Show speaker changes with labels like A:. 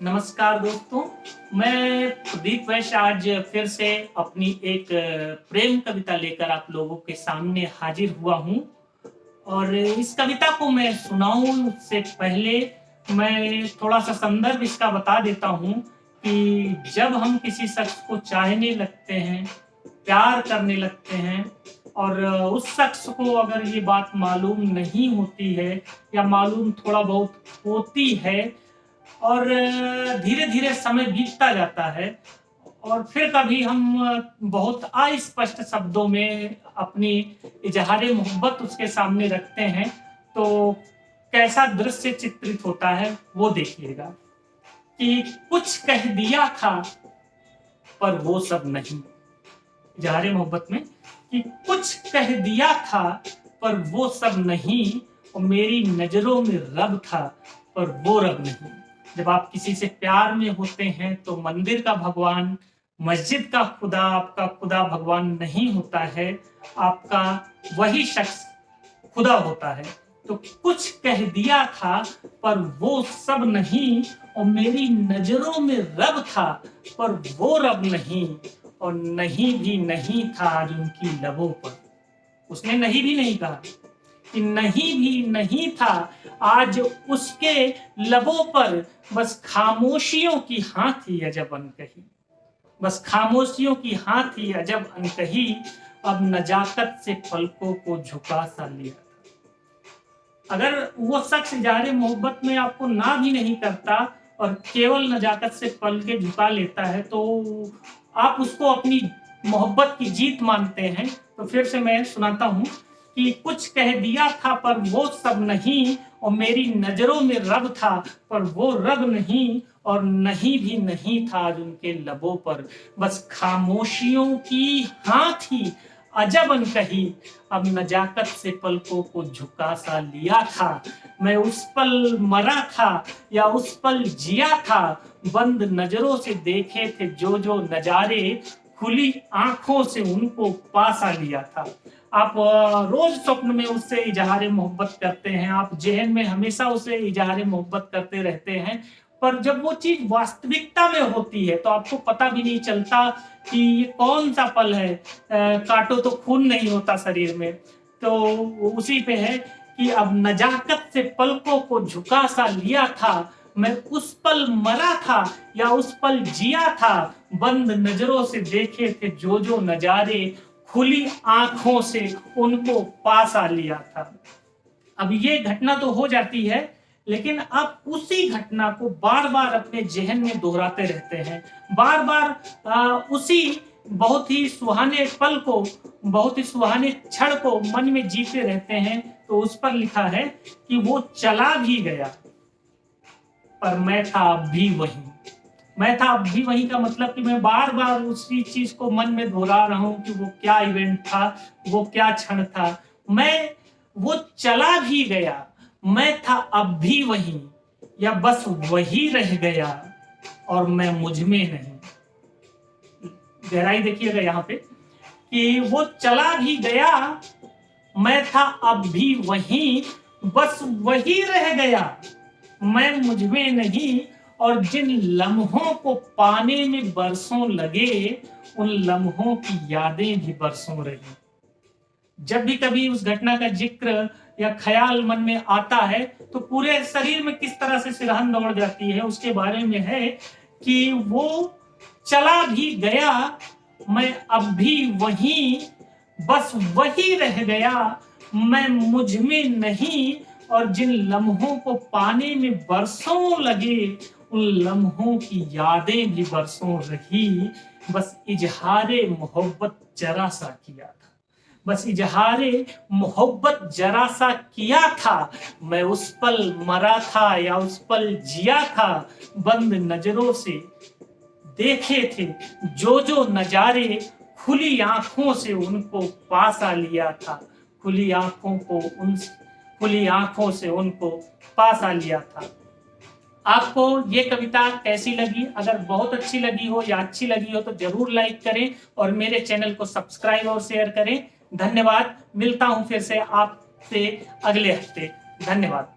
A: नमस्कार दोस्तों, मैं प्रदीप वैश्य आज फिर से अपनी एक प्रेम कविता लेकर आप लोगों के सामने हाजिर हुआ हूँ। और इस कविता को मैं सुनाऊँ उससे पहले मैं थोड़ा-सा संदर्भ इसका बता देता हूँ कि जब हम किसी शख्स को चाहने लगते हैं, प्यार करने लगते हैं और उस शख्स को अगर ये बात मालूम नहीं होती है या मालूम थोड़ा बहुत होती है और धीरे-धीरे समय बीतता जाता है और फिर कभी हम बहुत अस्पष्ट शब्दों में अपनी इज़हारे मोहब्बत उसके सामने रखते हैं, तो कैसा दृश्य चित्रित होता है वो देखिएगा कि कुछ कह दिया था पर वो सब नहीं। इज़हारे मोहब्बत में कि कुछ कह दिया था पर वो सब नहीं और मेरी नज़रों में रब था पर वो रब नहीं। जब आप किसी से प्यार में होते हैं तो मंदिर का भगवान, मस्जिद का खुदा आपका खुदा भगवान नहीं होता है, आपका वही शख्स खुदा होता है। तो कुछ कह दिया था पर वो सब नहीं और मेरी नज़रों में रब था पर वो रब नहीं और नहीं भी नहीं था आज उनकी लबों पर। उसने नहीं भी नहीं कहा कि नहीं भी नहीं था आज उसके लबों पर, बस खामोशियों की हाँ थी अजब अनकही। बस खामोशियों की हाँ थी अजब अनकही, अब नजाकत से पलकों को झुका सा लिया था। अगर वो शख्स इज़हारे मोहब्बत में आपको ना भी नहीं करता और केवल नजाकत से पल के झुका लेता है तो आप उसको अपनी मोहब्बत की जीत मानते हैं। तो फिर से मैं सुनाता हूँ कि कुछ कह दिया था पर वो सब नहीं और मेरी नजरों में रब था पर वो रब नहीं और नहीं भी नहीं था आज उनके लबों पर, बस खामोशियों की हाँ थी अजब अनकही, अब नजाकत से पलकों को झुका सा लिया था। मैं उस पल मरा था या उस पल जिया था, बंद नजरों से देखे थे जो जो नजारे, खुली आंखों से उनको पासा लिया था। आप रोज स्वप्न में उससे इजहारे मोहब्बत करते हैं, आप ज़हन में हमेशा उसे इजहारे मोहब्बत करते रहते हैं, पर जब वो चीज वास्तविकता में होती है तो आपको पता भी नहीं चलता कि ये कौन सा पल है। काटो तो खून नहीं होता शरीर में। तो उसी पे है कि अब नजाकत से पलकों को झुका सा लिया था, मैं उस पल मरा था या उस पल जिया था, बंद नजरों से देखे थे जो जो नजारे, खुली आंखों से उनको पासा लिया था। अब ये घटना तो हो जाती है लेकिन आप उसी घटना को बार बार अपने जहन में दोहराते रहते हैं, बार बार उसी बहुत ही सुहाने पल को, बहुत ही सुहाने क्षण को मन में जीते रहते हैं। तो उस पर लिखा है कि वो चला भी गया पर मैं था अब भी वही। मैं था अब भी वही का मतलब कि मैं बार बार उसी चीज को मन में दोहरा रहा हूं कि वो क्या इवेंट था, वो क्या क्षण था। वो चला भी गया, मैं था अब भी वही, या बस वही रह गया और मैं मुझ में नहीं। गहराई देखिएगा यहाँ पे कि वो चला भी गया, मैं था अब भी वही, बस वही रह गया, मैं मुझ में नहीं। और जिन लम्हों को पाने में बरसों लगे, उन लम्हों की यादें भी बरसों रही। जब भी कभी उस घटना का जिक्र या ख्याल मन में आता है तो पूरे शरीर में किस तरह से सिरहन दौड़ जाती है, उसके बारे में है कि वो चला भी गया, मैं अब भी वही, बस वही रह गया, मैं मुझ में नहीं। और जिन लम्हों को पाने में बरसों लगे, उन लम्हों की यादें भी बरसों रही, बस इजहारे मोहब्बत जरा सा किया था, बस इजहारे मोहब्बत जरा सा किया था, मैं उस पल मरा था या उस पल जिया था, बंद नजरों से देखे थे जो जो नजारे, खुली आंखों से उनको पासा लिया था, खुली आंखों से उनको पासा लिया था। आपको ये कविता कैसी लगी? अगर बहुत अच्छी लगी हो या अच्छी लगी हो तो जरूर लाइक करें और मेरे चैनल को सब्सक्राइब और शेयर करें। धन्यवाद। मिलता हूं फिर से आपसे अगले हफ्ते। धन्यवाद।